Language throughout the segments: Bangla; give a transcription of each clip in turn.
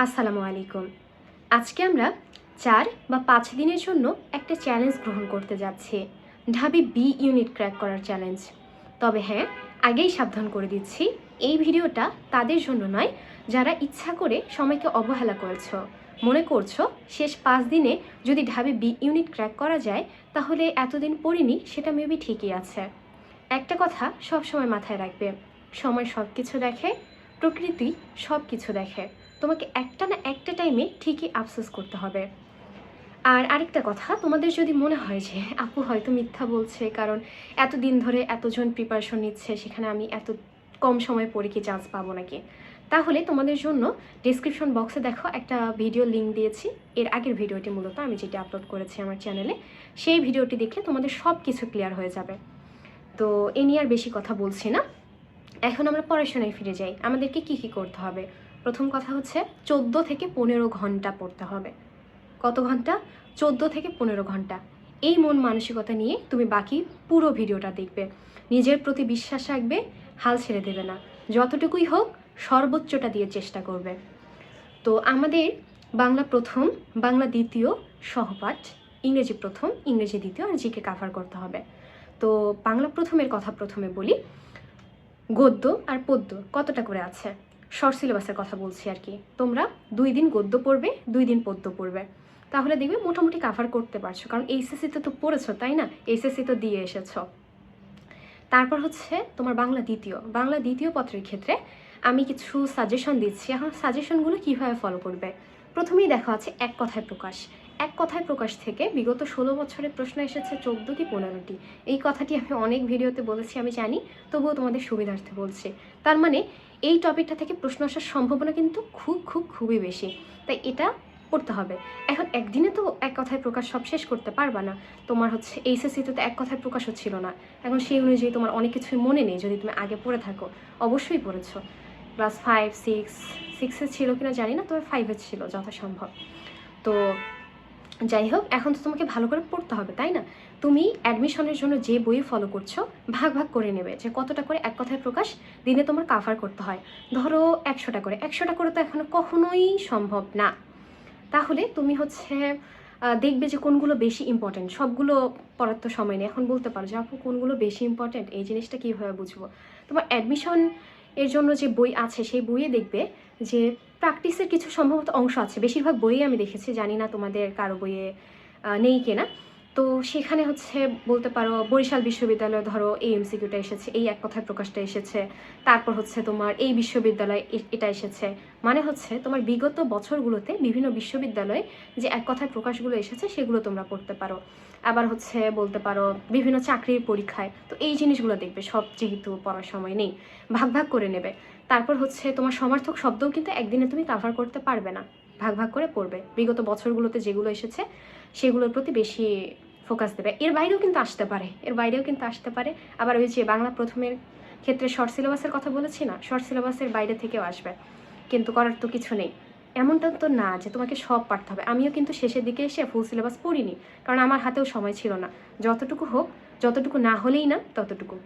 আসসালামু আলাইকুম। আজকে আমরা 4 বা 5 দিনের জন্য একটা চ্যালেঞ্জ গ্রহণ করতে যাচ্ছি। ঢাবি বি ইউনিট ক্র্যাক করার চ্যালেঞ্জ। তবে হ্যাঁ, আগেই সাবধান করে দিচ্ছি, এই ভিডিওটা তাদের জন্য নয় যারা ইচ্ছা করে সময়কে অবহেলা করেছো। মনে করছো শেষ 5 দিনে যদি ঢাবি বি ইউনিট ক্র্যাক করা যায় তাহলে এতদিন পড়িনি, সেটা মেবি ঠিকই আছে। একটা কথা সবসময় মাথায় রাখবে, সময় সব কিছু দেখে, প্রকৃতি সব কিছু দেখে। তোমাকে একটা না একটা টাইমে ঠিকই আফসোস করতে হবে। আর আরেকটা কথা, তোমাদের যদি মনে হয় যে আপু হয়তো মিথ্যা বলছে, কারণ এতদিন ধরে এতজন প্রিপারেশন নিচ্ছে, সেখানে আমি এত কম সময় পড়ে কি চান্স পাবো নাকি, তাহলে তোমাদের জন্য ডিসক্রিপশন বক্সে দেখো একটা ভিডিও লিঙ্ক দিয়েছি। এর আগের ভিডিওটি মূলত আমি যেটি আপলোড করেছি আমার চ্যানেলে, সেই ভিডিওটি দেখলে তোমাদের সব কিছু ক্লিয়ার হয়ে যাবে। তো এ নিয়ে আর বেশি কথা বলছি না, এখন আমরা পড়াশোনায় ফিরে যাই। আমাদেরকে কি কি করতে হবে? প্রথম কথা হচ্ছে 14 থেকে 15 ঘন্টা পড়তে হবে। কত ঘন্টা? 14 থেকে 15 ঘন্টা। এই মন মানসিকতা নিয়ে তুমি বাকি পুরো ভিডিওটা দেখবে। নিজের প্রতি বিশ্বাস রাখবে, হাল ছেড়ে দেবে না। যতটুকুই হোক সর্বোচ্চটা দিয়ে চেষ্টা করবে। তো আমাদের বাংলা প্রথম, বাংলা দ্বিতীয় সহপাঠ, ইংরেজি প্রথম, ইংরেজি দ্বিতীয় আর জিকে কাভার করতে হবে। তো বাংলা প্রথমের কথা প্রথমে বলি। গদ্য আর পদ্য কতটা করে আছে? শর্ট সিলেবাসের কথা বলছি আর কি। তোমরা 2 দিন গদ্য পড়বে, 2 দিন পদ্য পড়বে, তাহলে দেখবে মোটামুটি কাভার করতে পারছো, কারণ এইচএসসিতে তো পড়েছো তাই না, এইচএসসি তো দিয়ে এসেছো। তারপর হচ্ছে তোমার বাংলা দ্বিতীয়, বাংলা দ্বিতীয় পত্রের ক্ষেত্রে আমি কিছু সাজেশন দিচ্ছি। এখন সাজেশনগুলো কীভাবে ফলো করবে? প্রথমেই দেখা আছে এক কথায় প্রকাশ। এক কথায় প্রকাশ থেকে বিগত 16 বছরের প্রশ্ন এসেছে 14 কি 15টি। এই কথাটি আমি অনেক ভিডিওতে বলেছি আমি জানি, তবুও তোমাদের সুবিধার্থে বলছি। তার মানে এই টপিকটা থেকে প্রশ্ন আসার সম্ভাবনা কিন্তু খুবই বেশি, তাই এটা পড়তে হবে। এখন একদিনে তো এক কথায় প্রকাশ সব শেষ করতে পারবা না। তোমার হচ্ছে এইচএসসিতে তো এক কথায় প্রকাশ হচ্ছিল না, এখন সেই অনুযায়ী তোমার অনেক কিছুই মনে নেই। যদি তুমি আগে পড়ে থাকো, অবশ্যই পড়েছো, ক্লাস 5 6 ছিল কিনা জানি না, তবে 5 ছিল যথাসম্ভব। তো যাই হোক, এখন তো তোমাকে ভালো করে পড়তে হবে তাই না? তুমি অ্যাডমিশনের জন্য যে বই ফলো করছো, ভাগ ভাগ করে নেবে যে কতটা করে এক কথায় প্রকাশ দিনে তোমার কাভার করতে হয়। ধরো 100টা করে, 100টা করে তো এখন কখনোই সম্ভব না। তাহলে তুমি হচ্ছে দেখবে যে কোনগুলো বেশি ইম্পর্টেন্ট। সবগুলো পড়ার তো সময় নেই। এখন বলতে পারো যে আপু কোনগুলো বেশি ইম্পর্টেন্ট, এই জিনিসটা কীভাবে বুঝবো? তোমার অ্যাডমিশন এর জন্য যে বই আছে সেই বইয়ে দেখবে যে প্র্যাকটিসের কিছু সম্ভবত অংশ আছে। বেশিরভাগ বইয়ে আমি দেখেছি, জানি না তোমাদের কারো বইয়ে নেই কিনা। তো সেখানে হচ্ছে বলতে পারো বরিশাল বিশ্ববিদ্যালয়ে ধরো এই এমসিকিউটা এসেছে, এই এক কথায় প্রকাশটা এসেছে, তারপর হচ্ছে তোমার এই বিশ্ববিদ্যালয়ে এটা এসেছে। মানে হচ্ছে তোমার বিগত বছরগুলোতে বিভিন্ন বিশ্ববিদ্যালয়ে যে এক কথায় প্রকাশগুলো এসেছে সেগুলো তোমরা পড়তে পারো। আবার হচ্ছে বলতে পারো বিভিন্ন চাকরির পরীক্ষায়, তো এই জিনিসগুলো দেখবে। সব যেহেতু পড়ার সময় নেই, ভাগ ভাগ করে নেবে। তারপর হচ্ছে তোমার সমার্থক শব্দও কিন্তু একদিনে তুমি কাভার করতে পারবে না, ভাগ ভাগ করে পড়বে। বিগত বছরগুলোতে যেগুলো এসেছে সেগুলোর প্রতি বেশি ফোকাস দেবে। এর বাইরেও কিন্তু আসতে পারে, এর বাইরেও কিন্তু আসতে পারে। আবার ওই যে বাংলা প্রথমের ক্ষেত্রে শর্ট সিলেবাসের কথা বলেছি না, শর্ট সিলেবাসের বাইরে থেকেও আসবে, কিন্তু করার তো কিছু নেই। এমনটা তো না যে তোমাকে সব পারতে হবে। আমিও কিন্তু শেষের দিকে এসে ফুল সিলেবাস পড়িনি, কারণ আমার হাতেও সময় ছিল না। যতটুকু হোক, যতটুকু না হলেই না ততটুকু।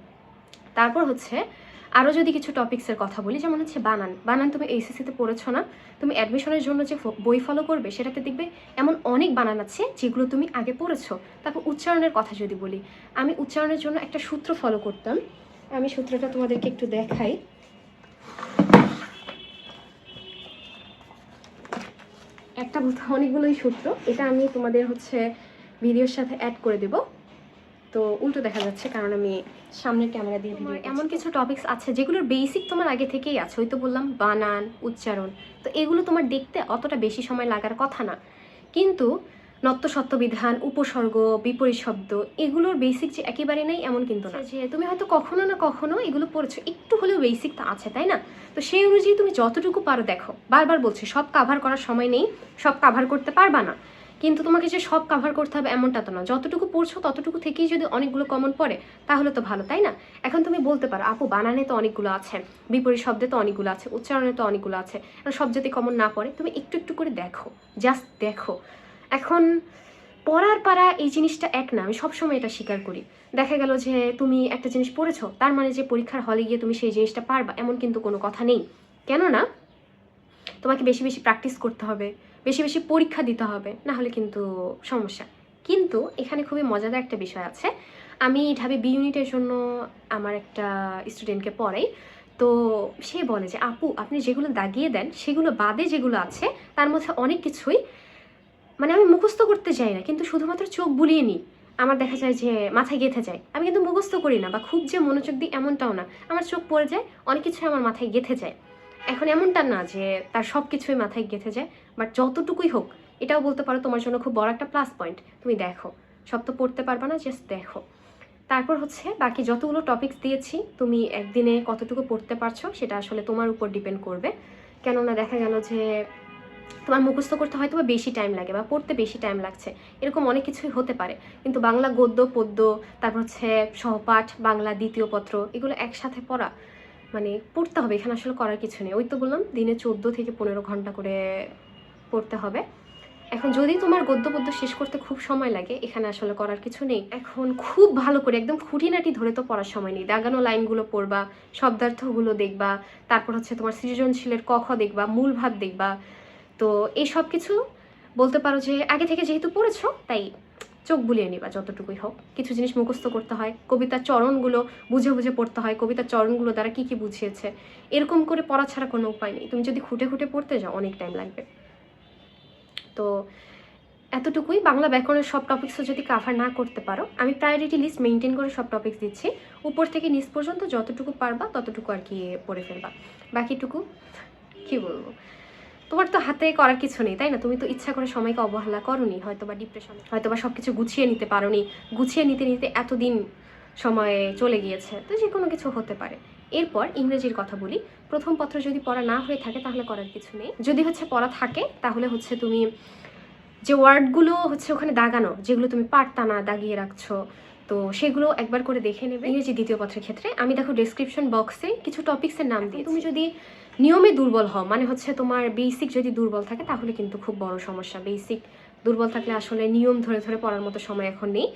তারপর হচ্ছে আরও যদি কিছু টপিক্সের কথা বলি, যেমন হচ্ছে বানান। বানান তুমি এইচএসসিতে পড়েছো না, তুমি অ্যাডমিশনের জন্য যে বই ফলো করবে সেটাতে দেখবে এমন অনেক বানান আছে যেগুলো তুমি আগে পড়েছো। তারপর উচ্চারণের কথা যদি বলি, আমি উচ্চারণের জন্য একটা সূত্র ফলো করতাম। আমি সূত্রটা তোমাদেরকে একটু দেখাই। একটা বলতে অনেকগুলোই সূত্র, এটা আমি তোমাদের হচ্ছে ভিডিওর সাথে অ্যাড করে দেব। তো উল্টো দেখা যাচ্ছে কারণ আমি সামনের ক্যামেরা দিয়ে ভিডিও। এমন কিছু টপিকস আছে যেগুলোর বেসিক তোমার আগে থেকেই আছে, ওই তো বললাম বানান, উচ্চারণ। তো এগুলো তোমার দেখতে অতটা বেশি সময় লাগার কথা না, কিন্তু নত্য সত্য বিধান, উপসর্গ, বিপরীত শব্দ, এগুলোর বেসিক যে একেবারে নেই এমন কিন্তু না। যে তুমি হয়তো কখনো না কখনো এগুলো পড়েছো, একটু হলেও বেসিক তো আছে তাই না? তো সেই অনুযায়ী তুমি যতটুকু পারো দেখো। বারবার বলছি সব কাভার করার সময় নেই, সব কাভার করতে পারবা না, কিন্তু তোমাকে যে সব কাভার করতে হবে এমনটা তো না। যতটুকু পড়ছো ততটুকু থেকেই যদি অনেকগুলো কমন পড়ে তাহলে তো ভালো তাই না? এখন তুমি বলতে পারো আপু বানানে তো অনেকগুলো আছে, বিপরীত শব্দে তো অনেকগুলো আছে, উচ্চারণে তো অনেকগুলো আছে, সব যদি কমন না পড়ে, তুমি একটু একটু করে দেখো, জাস্ট দেখো। এখন পড়ার পারা এই জিনিসটা এক না, আমি সবসময় এটা স্বীকার করি। দেখা গেল যে তুমি একটা জিনিস পড়েছো, তার মানে যে পরীক্ষার হলে গিয়ে তুমি সেই জিনিসটা পারবা এমন কিন্তু কোনো কথা নেই। কেননা তোমাকে বেশি বেশি প্র্যাকটিস করতে হবে, বেশি বেশি পরীক্ষা দিতে হবে, না হলে কিন্তু সমস্যা। কিন্তু এখানে খুবই মজাদার একটা বিষয় আছে। আমি ঢাবি বি ইউনিটের জন্য আমার একটা স্টুডেন্টকে পড়াই। তো সে বলে যে আপু আপনি যেগুলো দাগিয়ে দেন সেগুলো বাদে যেগুলো আছে তার মধ্যে অনেক কিছুই মানে আমি মুখস্থ করতে চাই না, কিন্তু শুধুমাত্র চোখ বুলিয়ে নিই, আমার দেখা যায় যে মাথায় গেঁথে যায়। আমি কিন্তু মুখস্থ করি না বা খুব যে মনোযোগ দিই এমনটাও না, আমার চোখ পড়ে যায়, অনেক কিছুই আমার মাথায় গেঁথে যায়। এখন এমনটা না যে তার সব কিছুই মাথায় গেঁথে যায়, বাট যতটুকুই হোক এটাও বলতে পারো তোমার জন্য খুব বড় একটা প্লাস পয়েন্ট। তুমি দেখো, সব তো পড়তে পারবা না, জাস্ট দেখো। তারপর হচ্ছে বাকি যতগুলো টপিকস দিয়েছি তুমি একদিনে কতটুকু পড়তে পারছো সেটা আসলে তোমার উপর ডিপেন্ড করবে। কেননা দেখা গেল যে তোমার মুখস্থ করতে হয়তো বা বেশি টাইম লাগে বা পড়তে বেশি টাইম লাগছে, এরকম অনেক কিছুই হতে পারে। কিন্তু বাংলা গদ্য পদ্য, তারপর হচ্ছে সহপাঠ, বাংলা দ্বিতীয় পত্র, এগুলো একসাথে পড়া মানে পড়তে হবে, এখানে আসলে করার কিছু নেই। ওই তো বললাম দিনে 14 থেকে 15 ঘন্টা করে পড়তে হবে। এখন যদি তোমার গদ্য পদ্য শেষ করতে খুব সময় লাগে, এখানে আসলে করার কিছু নেই। এখন খুব ভালো করে একদম খুঁটিনাটি ধরে তো পড়ার সময় নেই, দাগানো লাইনগুলো পড়বা, শব্দার্থগুলো দেখবা, তারপর হচ্ছে তোমার সৃজনশীলের ক খ দেখবা, মূল ভাব দেখবা। তো এই সব কিছু বলতে পারো যে আগে থেকে যেহেতু পড়েছো তাই চোখ বুলিয়ে নিবা যতটুকুই হোক। কিছু জিনিস মুখস্থ করতে হয়, কবিতার চরণগুলো বুঝে বুঝে পড়তে হয়, কবিতার চরণগুলো দ্বারা কী কী বুঝিয়েছে, এরকম করে পড়া ছাড়া কোনো উপায় নেই। তুমি যদি খুঁটে খুঁটে পড়তে যাও অনেক টাইম লাগবে। তো এতটুকুই। বাংলা ব্যাকরণের সব টপিক্সও যদি কাভার না করতে পারো, আমি প্রায়োরিটি লিস্ট মেনটেন করে সব টপিক্স দিচ্ছি, উপর থেকে নিচ পর্যন্ত যতটুকু পারবা ততটুকু আর কি পড়ে ফেলবা। বাকিটুকু কি বলবো, তোমার তো হাতে করার কিছু নেই, তাই না? তুমি তো ইচ্ছা করে সময়কে অবহেলা করোনি, হয়তো বা ডিপ্রেশনে, হয়তো বা সব কিছু গুছিয়ে নিতে পারোনি, গুছিয়ে নিতে নিতে এতদিন সময় চলে গিয়েছে, তো যে কোনো কিছু হতে পারে। এরপর ইংরেজির কথা বলি। প্রথম পত্র যদি পড়া না হয়ে থাকে তাহলে করার কিছু নেই, যদি হচ্ছে পড়া থাকে তাহলে হচ্ছে তুমি যে ওয়ার্ডগুলো হচ্ছে ওখানে দাগানো, যেগুলো তুমি পারতা না দাগিয়ে রাখছো, তো সেগুলো একবার করে দেখে নেবে। ইংরেজি দ্বিতীয় পত্রের ক্ষেত্রে আমি দেখো ডেসক্রিপশন বক্সে কিছু টপিক্সের নাম দিয়ে, তুমি যদি নিয়মে দুর্বল হও, মানে হচ্ছে তোমার বেসিক যদি দুর্বল থাকে তাহলে কিন্তু খুব বড় সমস্যা। বেসিক দুর্বল থাকলে আসলে নিয়ম ধরে ধরে পড়ার মতো সময় এখন নেই।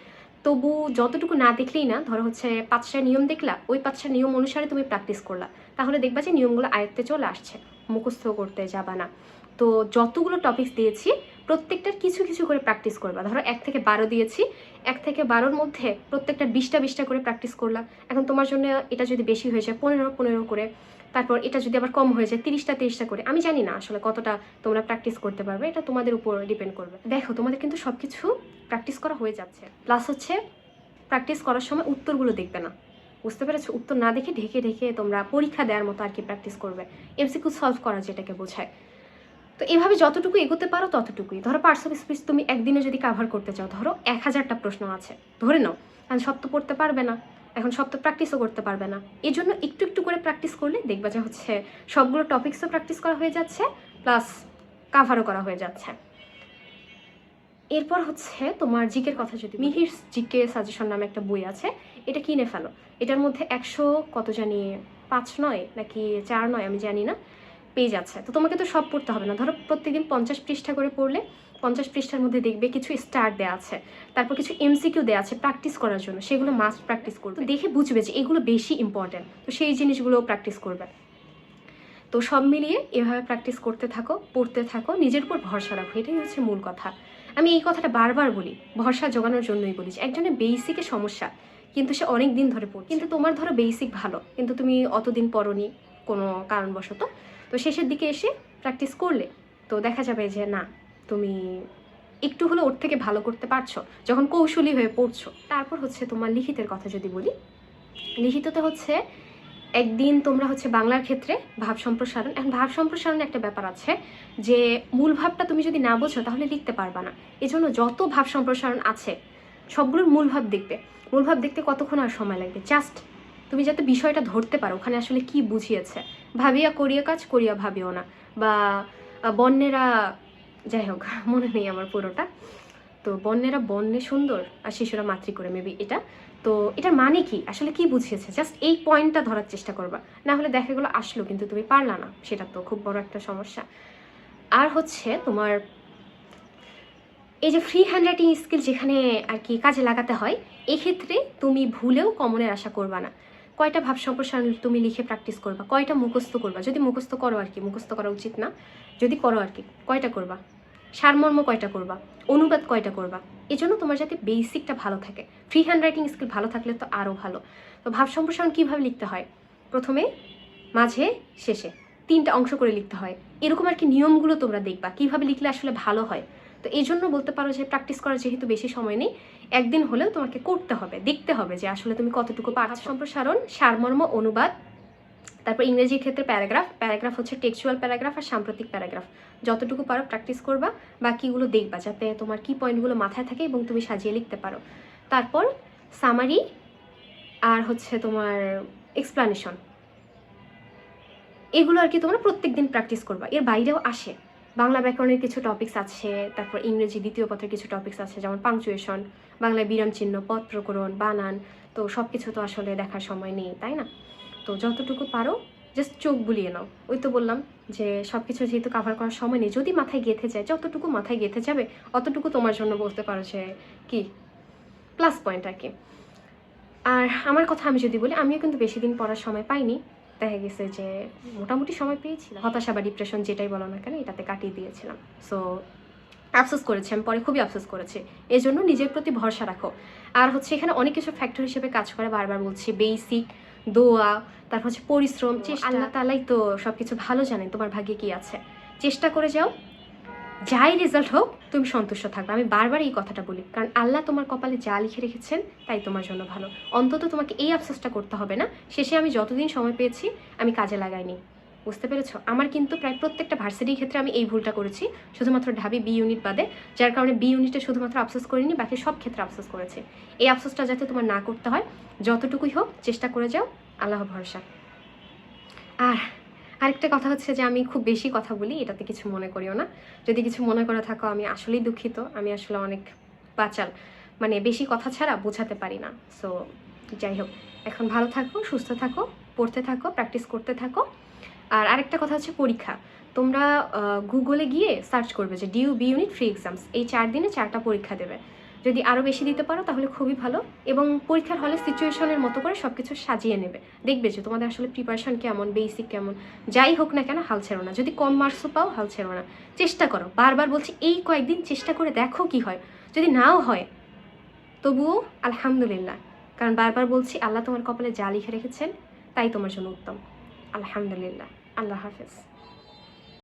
তবু যতটুকু না দেখলেই না, ধরো হচ্ছে 5টা নিয়ম দেখলা, ওই 5টা নিয়ম অনুসারে তুমি প্র্যাকটিস করলা, তাহলে দেখবা যে নিয়মগুলো আয়ত্তে চলে আসছে, মুখস্থ করতে যাবা না। তো যতগুলো টপিক্স দিয়েছি প্রত্যেকটার কিছু কিছু করে প্র্যাকটিস করবা। ধরো 1 থেকে 12 দিয়েছি, 1 থেকে 12-র মধ্যে প্রত্যেকটা 20টা করে প্র্যাকটিস করলা। এখন তোমার জন্য এটা যদি বেশি হয়ে যায় 15 করে, তারপর এটা যদি আবার কম হয়ে যায় 30টা করে, আমি জানি না আসলে কতটা তোমরা প্র্যাকটিস করতে পারবে, এটা তোমাদের উপর ডিপেন্ড করবে। দেখো তোমাদের কিন্তু সব কিছু প্র্যাকটিস করা হয়ে যাচ্ছে, প্লাস হচ্ছে প্র্যাকটিস করার সময় উত্তরগুলো দেখবে না, বুঝতে পেরেছো? উত্তর না দেখে ঢেকে ঢেকে তোমরা পরীক্ষা দেওয়ার মতো আর কি প্র্যাকটিস করবে, এমসিকিউ সলভ করা যেটাকে বোঝায়। তো এভাবে যতটুকু এগোতে পারো ততটুকুই। ধরো পার্টস অফ স্পিচ তুমি একদিনে যদি কাভার করতে চাও, ধরো 1000টা প্রশ্ন আছে ধরে নাও, কারণ সব তো পড়তে পারবে না, এখন সব তো প্র্যাকটিসও করতে পারবে না। এই জন্য একটু একটু করে প্র্যাকটিস করলে দেখবা যে হচ্ছে সবগুলো টপিক্সও প্র্যাকটিস করা হয়ে যাচ্ছে, প্লাস কাভারও করা হয়ে যাচ্ছে। এরপর হচ্ছে তোমার জিকের কথা যদি, মিহির জিকে সাজেশন নামে একটা বই আছে, এটা কিনে ফেলো। এটার মধ্যে 100 কত জানি 5 নয় নাকি 4 নয় আমি জানি না পেজ আছে। তো তোমাকে তো সব পড়তে হবে না, ধরো প্রত্যেকদিন 50 পৃষ্ঠা করে পড়লে 50 পৃষ্ঠার মধ্যে দেখবে কিছু স্টার দেওয়া আছে, তারপর কিছু এমসিকিউ দেওয়া আছে প্র্যাকটিস করার জন্য, সেগুলো মাস্ট প্র্যাকটিস করবে। তো দেখে বুঝবে যে এগুলো বেশি ইম্পর্টেন্ট, তো সেই জিনিসগুলো প্র্যাকটিস করবে। তো সব মিলিয়ে এভাবে প্র্যাকটিস করতে থাকো, পড়তে থাকো, নিজের উপর ভরসা রাখো, এটাই হচ্ছে মূল কথা। আমি এই কথাটা বারবার বলি, ভরসা জোগানোর জন্যই বলি। একজনের বেসিকে সমস্যা কিন্তু সে অনেক দিন ধরে পড়ছে, কিন্তু তোমার ধরো বেসিক ভালো কিন্তু তুমি অতদিন পড়োনি কোনো কারণবশত, তো শেষের দিকে এসে প্র্যাকটিস করলে তো দেখা যাবে যে না, তুমি একটু হলে ওর থেকে ভালো করতে পারছো যখন কৌশলী হয়ে পড়ছো। তারপর হচ্ছে তোমার লিখিতের কথা যদি বলি, লিখিততে হচ্ছে একদিন তোমরা হচ্ছে বাংলার ক্ষেত্রে ভাব সম্প্রসারণ, এখন ভাব সম্প্রসারণ একটা ব্যাপার আছে যে মূল ভাবটা তুমি যদি না বোঝো তাহলে লিখতে পারবা না। এজন্য যত ভাব সম্প্রসারণ আছে সবগুলোর মূল ভাব দেখবে। মূল ভাব দেখতে কতক্ষণ আর সময় লাগবে, জাস্ট তুমি যাতে বিষয়টা ধরতে পারো ওখানে আসলে কি বুঝিয়েছে। ভাবিয়া করিয়া কাজ, করিয়া ভাবিও না, বা বন্যেরা, যাই হোক মনে নেই আমার পুরোটা। তো বন্যেরা বন্যে সুন্দর আর শিশুরা মাতৃ করে, মেবি এটা। তো এটার মানে কি আসলে কি বুঝিয়েছে, জাস্ট এই পয়েন্টটা ধরার চেষ্টা করবা, না হলে দেখা গেলো আসলো কিন্তু তুমি পারলা না, সেটা তো খুব বড় একটা সমস্যা। আর হচ্ছে তোমার এই যে ফ্রি হ্যান্ড রাইটিং স্কিল যেখানে আর কি কাজে লাগাতে হয়, এক্ষেত্রে তুমি ভুলেও কমনের আশা করবা না। কয়টা ভাব সম্প্রসারণ তুমি লিখে প্র্যাকটিস করবা, কয়টা মুখস্থ করবা, যদি মুখস্থ করো আর কি, মুখস্থ করা উচিত না, যদি করো আর কি, কয়টা করবা, সারমর্ম কয়টা করবা, অনুবাদ কয়টা করবা। এজন্য তোমার যাতে বেসিকটা ভালো থাকে। ফ্রি হ্যান্ড রাইটিং স্কিল ভালো থাকলে তো আরও ভালো। তো ভাব সম্প্রসারণ কীভাবে লিখতে হয়, প্রথমে, মাঝে, শেষে 3টা অংশ করে লিখতে হয়। এরকম আর কি নিয়মগুলো তোমরা দেখবা কীভাবে লিখলে আসলে ভালো হয়। তো এই জন্য বলতে পারো যে প্র্যাকটিস করার যেহেতু বেশি সময় নেই, একদিন হলেও তোমাকে করতে হবে, দেখতে হবে যে আসলে তুমি কতটুকু পারছো। সম্প্রসারণ, সারমর্ম, অনুবাদ, তারপর ইংরেজির ক্ষেত্রে প্যারাগ্রাফ হচ্ছে টেক্সচুয়াল প্যারাগ্রাফ আর সাম্প্রতিক প্যারাগ্রাফ। যতটুকু পারো প্র্যাকটিস করবা, বাকিগুলো দেখবা যাতে তোমার কি পয়েন্টগুলো মাথায় থাকে এবং তুমি সাজিয়ে লিখতে পারো। তারপর সামারি আর হচ্ছে তোমার এক্সপ্লানেশন, এগুলো আর কি তোমরা প্রত্যেক দিন প্র্যাকটিস করবা। এর বাইরেও আসে, বাংলা ব্যাকরণের কিছু টপিকস আছে, তারপর ইংরেজি দ্বিতীয় পত্রের কিছু টপিকস আছে, যেমন পাংচুয়েশন, বাংলায় বিরাম চিহ্ন, পদ প্রকরণ, বানান। তো সব কিছু তো আসলে দেখার সময় নেই, তাই না? তো যতটুকু পারো জাস্ট চোখ বুলিয়ে নাও। ওই তো বললাম যে সব কিছু যেহেতু কাভার করার সময় নেই, যদি মাথায় গেঁথে যায়, যতটুকু মাথায় গেঁথে যাবে অতটুকু তোমার জন্য বলতে পারো যে কি প্লাস পয়েন্ট আর কি। আর আমার কথা আমি যদি বলি, আমিও কিন্তু বেশি দিন পড়ার সময় পাইনি। দেখা গেছে যে মোটামুটি সময় পেয়েছিলাম, হতাশা বা ডিপ্রেশন যেটাই বলো না কেন, এটাতে কাটিয়ে দিয়েছিলাম। সো আফসোস করেছি, আমি পরে খুবই আফসোস করেছি। এই জন্য নিজের প্রতি ভরসা রাখো। আর হচ্ছে এখানে অনেক কিছু ফ্যাক্টর হিসেবে কাজ করে, বারবার বলছি, বেসিক, দোয়া, তারপর হচ্ছে পরিশ্রম, চেষ্টা। আল্লাহ তাআলাই তো সব কিছু ভালো জানেন তোমার ভাগ্যে কি আছে। চেষ্টা করে যাও, যাই রেজাল্ট হোক তুমি সন্তুষ্ট থাকবে। আমি বারবার এই কথাটা বলি, কারণ আল্লাহ তোমার কপালে যা লিখে রেখেছেন তাই তোমার জন্য ভালো। অন্তত তোমাকে এই আফসোসটা করতে হবে না, শেষে আমি যতদিন সময় পেয়েছি আমি কাজে লাগাইনি। বুঝতে পেরেছো? আমার কিন্তু প্রায় প্রত্যেকটা ভার্সিটির ক্ষেত্রে আমি এই ভুলটা করেছি, শুধুমাত্র ঢাবি বি ইউনিট বাদে, যার কারণে বি ইউনিটে শুধুমাত্র আফসোস করিনি, বাকি সব ক্ষেত্রে আফসোস করেছি। এই আফসোসটা যাতে তোমার না করতে হয়, যতটুকুই হোক চেষ্টা করে যাও, আল্লাহ ভরসা। আর আরেকটা কথা হচ্ছে যে আমি খুব বেশি কথা বলি, এটাতে কিছু মনে করিও না। যদি কিছু মনে করে থাকো আমি আসলেই দুঃখিত। আমি আসলে অনেক বাচাল, মানে বেশি কথা ছাড়া বোঝাতে পারি না। সো যাই হোক, এখন ভালো থাকো, সুস্থ থাকো, পড়তে থাকো, প্র্যাকটিস করতে থাকো। আর আরেকটা কথা হচ্ছে পরীক্ষা। তোমরা গুগলে গিয়ে সার্চ করবে যে DU B unit free exams, এই 4 দিনে 4টা পরীক্ষা দেবে। যদি আরও বেশি দিতে পারো তাহলে খুবই ভালো, এবং পরীক্ষার হলে সিচুয়েশনের মতো করে সব কিছু সাজিয়ে নেবে। দেখবে যে তোমাদের আসলে প্রিপারেশন কেমন, বেসিক কেমন। যাই হোক না কেন হাল ছেড়ো না, যদি কম মার্কসও পাও হাল ছেড়ো না, চেষ্টা করো। বারবার বলছি, এই কয়েকদিন চেষ্টা করে দেখো কি হয়। যদি নাও হয় তবুও আলহামদুলিল্লাহ, কারণ বারবার বলছি আল্লাহ তোমার কপালে যা লিখে রেখেছেন তাই তোমার জন্য উত্তম। আলহামদুলিল্লাহ। আল্লাহ হাফেজ।